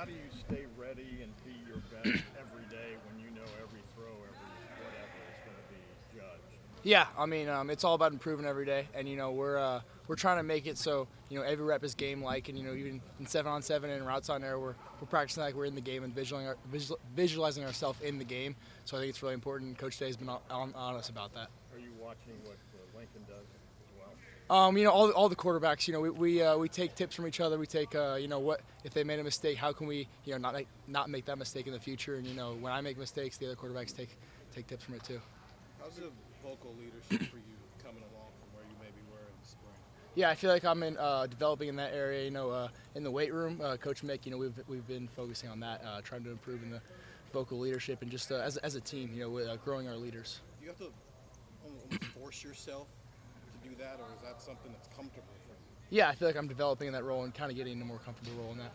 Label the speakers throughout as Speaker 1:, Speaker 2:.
Speaker 1: how do you stay ready and be your best every day when you know every throw, every whatever is going to be judged?
Speaker 2: Yeah, I mean, it's all about improving every day, and we're trying to make it so every rep is game like, and even in 7-on-7 and routes on air, we're practicing like we're in the game and visualizing ourselves in the game. So I think it's really important. Coach Day has been on us about that.
Speaker 1: Are you watching what Lincoln does as well?
Speaker 2: All the quarterbacks, we take tips from each other. We take, what if they made a mistake, how can we, not make that mistake in the future? And when I make mistakes, the other quarterbacks take tips from it too.
Speaker 3: How's the vocal leadership for you coming along from where you maybe were in the spring?
Speaker 2: Yeah, I feel like I'm developing in that area. In the weight room, Coach Mick, we've been focusing on that, trying to improve in the vocal leadership and just as a team, growing our leaders.
Speaker 3: Do you have to almost force yourself to do that, or is that something that's comfortable for you?
Speaker 2: Yeah, I feel like I'm developing in that role and kind of getting a more comfortable role in that.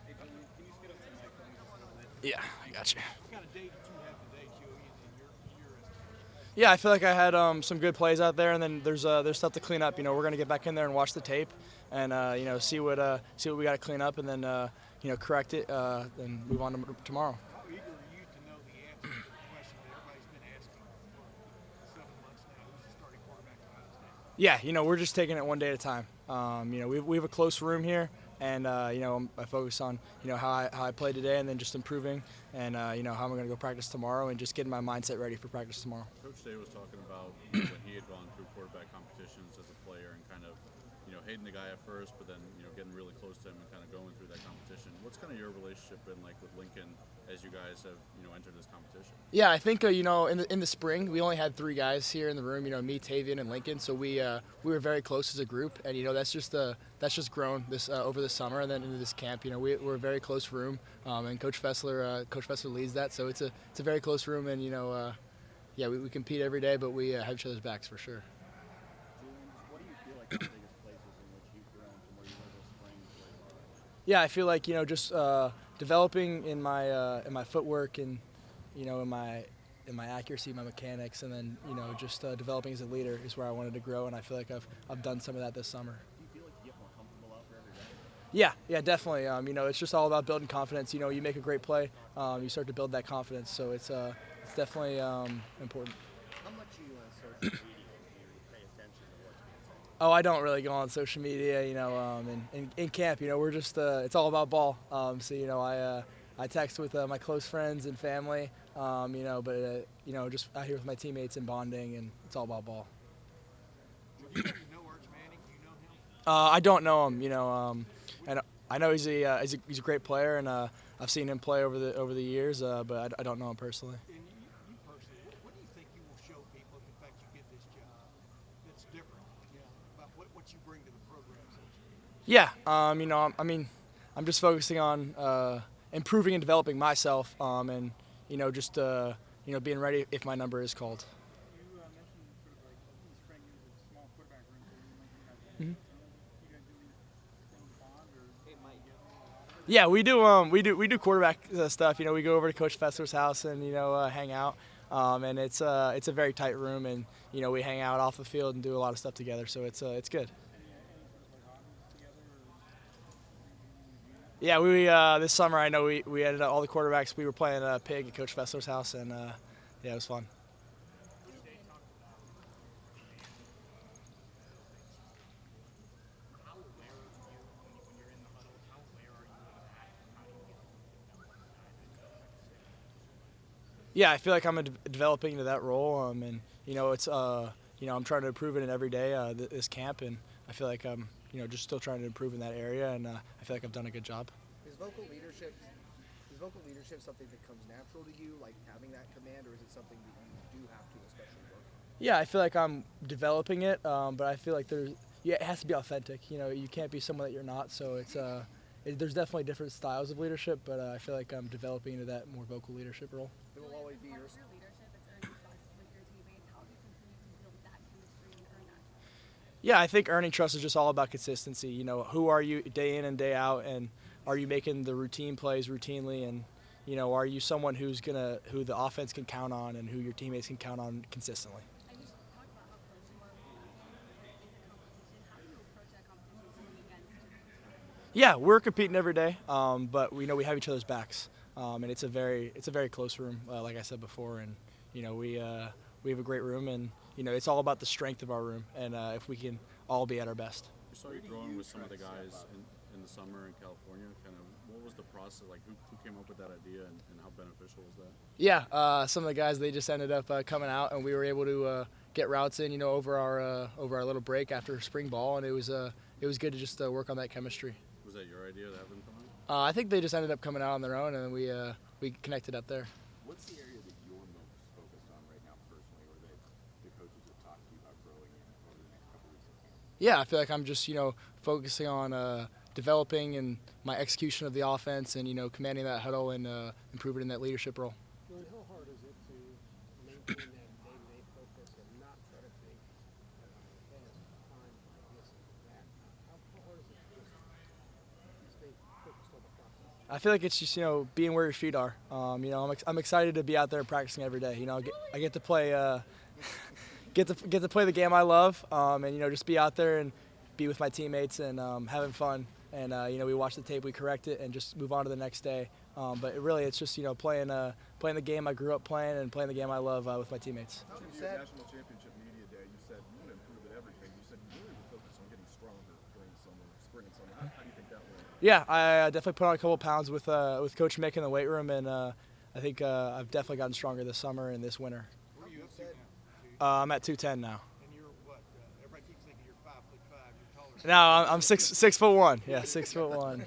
Speaker 4: Hey, Julian, can you just get up to the mic for me just a little bit?
Speaker 2: Yeah, I got you.
Speaker 4: What kind of day did you have today, Julian, in your estimation?
Speaker 2: Yeah, I feel like I had some good plays out there, and then there's stuff to clean up. We're gonna get back in there and watch the tape, and see what we got to clean up, and then correct it, and move on to tomorrow.
Speaker 4: How eager are you to know the answer to the question that everybody's been asking for 7 months now? Who's the starting quarterback at Ohio State?
Speaker 2: Yeah, we're just taking it one day at a time. We have a close room here, and I focus on how I played today, and then just improving, and how I'm going to go practice tomorrow, and just getting my mindset ready for practice tomorrow.
Speaker 5: Coach Day was talking about when he had gone through quarterback competitions as a player and kind of hating the guy at first, but then getting really close to him and kind of going through that competition. What's kind of your relationship been like with Lincoln as you guys have entered this competition?
Speaker 2: Yeah, I think in the spring we only had 3 guys here in the room. Me, Tavian, and Lincoln. So we were very close as a group, and that's just grown this over the summer and then into this camp. We're a very close room, and Coach Fessler leads that. So it's a very close room, and we compete every day, but we have each other's backs for sure.
Speaker 1: Julian, what do you feel like the biggest places in which you've grown from where you were this spring to where you are right now?
Speaker 2: Yeah, I feel like just developing in my footwork and in my accuracy, my mechanics, and then just developing as a leader is where I wanted to grow, and I feel like I've done some of that this summer.
Speaker 1: Do you feel like you get more comfortable out there every day?
Speaker 2: Yeah, definitely. It's just all about building confidence. You make a great play, you start to build that confidence. So it's definitely important.
Speaker 1: How much are you on social media? Do you pay attention to what's being said?
Speaker 2: Oh, I don't really go on social media. In camp, we're just it's all about ball. I text with my close friends and family. But just out here with my teammates and bonding, and it's all about ball.
Speaker 4: Do you know Arch Manning? Do you know him?
Speaker 2: I don't know him, and I know he's a great player, and I've seen him play over the years, but I don't know him personally.
Speaker 4: And you personally, what do you think you will show people if in fact you get this job that's different, about what you bring to the program?
Speaker 2: Yeah, I'm just focusing on improving and developing myself, and just being ready if my number is called.
Speaker 6: You mentioned sort of like in the spring you was a small quarterback room, so you mentioned you guys do anything bond or? Hey, Mike.
Speaker 2: Yeah, we do quarterback stuff. We go over to Coach Fessler's house and hang out, and it's a very tight room, and we hang out off the field and do a lot of stuff together. So it's good. Yeah, we this summer I know we ended up all the quarterbacks. We were playing pig at Coach Fessler's house, and it was fun. Yeah, I feel like I'm developing into that role, and it's I'm trying to improve in it every day this camp, and I feel like I'm just still trying to improve in that area, and I feel like I've done a good job.
Speaker 7: Is vocal leadership something that comes natural to you, like having that command, or is it something that you do have to especially work on?
Speaker 2: Yeah, I feel like I'm developing it, but I feel like it has to be authentic. You can't be someone that you're not. So there's definitely different styles of leadership, but I feel like I'm developing into that more vocal leadership role.
Speaker 7: It will always be yours.
Speaker 8: Your leadership, it's earning trust with your teammates. How do you continue to build that chemistry and earn that trust?
Speaker 2: Yeah, I think earning trust is just all about consistency. Who are you day in and day out, and are you making the routine plays routinely, and are you someone who the offense can count on and who your teammates can count on consistently?
Speaker 8: And you talked about how close you are with Lincoln. It's a competition. How do you approach that competition going against?
Speaker 2: Yeah, we're competing every day, but we know we have each other's backs, and it's a very close room, like I said before, and we have a great room, and it's all about the strength of our room, and if we can all be at our best.
Speaker 5: We saw you growing with some of the guys in the summer in California. Kind of, what was the process like? Who came up with that idea, and how beneficial was that?
Speaker 2: Yeah, some of the guys, they just ended up coming out, and we were able to get routes in, over our little break after spring ball, and it was good to just work on that chemistry.
Speaker 5: Was that your idea to have them come out?
Speaker 2: I think they just ended up coming out on their own, and then we connected up there.
Speaker 9: What's the area that you're most focused on right now personally, or that the coaches have talked to you about growing in over the next couple weeks of camp?
Speaker 2: Yeah, I feel like I'm just focusing on developing and my execution of the offense, and commanding that huddle and improving in that leadership role.
Speaker 6: Julian, how hard is it to maintain that day-to-day focus and not try to think ahead time like this and that? How hard is it to just stay focused on the process?
Speaker 2: I feel like it's just being where your feet are. I'm excited to be out there practicing every day. I get to play get to play the game I love, and just be out there and be with my teammates and having fun. And we watch the tape, we correct it, and just move on to the next day. But it's just playing the game I grew up playing and playing the game I love with my teammates.
Speaker 3: In your national championship media day, you said you want to improve at everything. You said you really were focused on getting stronger during the summer, spring and summer. How do you think that went?
Speaker 2: Yeah, I definitely put on a couple pounds with Coach Mick in the weight room, and I think I've definitely gotten stronger this summer and this winter.
Speaker 4: Where are you up to now?
Speaker 2: I'm at 210 now.
Speaker 4: And you're what? Everybody keeps thinking you're 5'5". You're taller.
Speaker 2: No, I'm 6'1". Yeah, 6'1".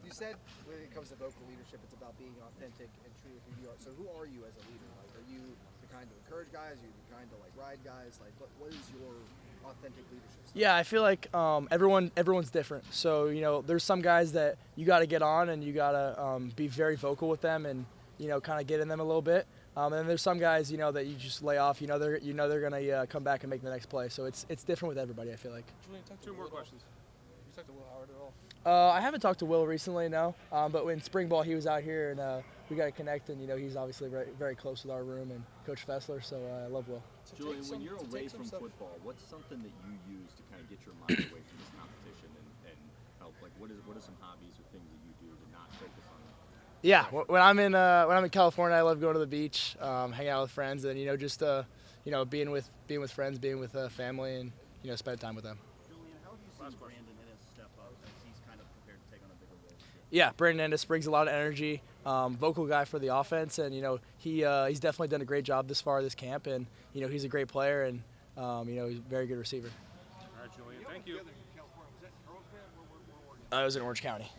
Speaker 7: You said when it comes to vocal leadership, it's about being authentic and true to who you are. So who are you as a leader? Like, are you the kind to encourage guys? Are you the kind to ride guys? Like, what is your authentic leadership style?
Speaker 2: Yeah, I feel like everyone's different. So there's some guys that you got to get on and you got to be very vocal with them and kind of get in them a little bit. And then there's some guys that you just lay off. They're gonna come back and make the next play. So it's different with everybody. I feel like.
Speaker 6: Julian, two more questions. You talked to Will Howard at all?
Speaker 2: I haven't talked to Will recently, no. But when spring ball, he was out here and we got to connect. And he's obviously very, very close with our room and Coach Fessler. So I love Will.
Speaker 9: Julian, when you're away from football, what's something that you use to kind of get your mind away from this competition and help? Like, what are some hobbies or things that you do to not focus on that?
Speaker 2: Yeah, when I'm in California, I love going to the beach, hanging out with friends, and just being with friends, being with family, and spending time with them.
Speaker 10: Julian, how have you seen Brandon Ennis step up as he's kind of prepared to take on a bigger role?
Speaker 2: Yeah, Brandon Ennis brings a lot of energy, vocal guy for the offense, and he's definitely done a great job this far this camp, and he's a great player and he's a very good receiver.
Speaker 6: All right, Julian, thank you.
Speaker 4: Together in California. Was that in Carlsbad? Where
Speaker 2: I was in Orange County.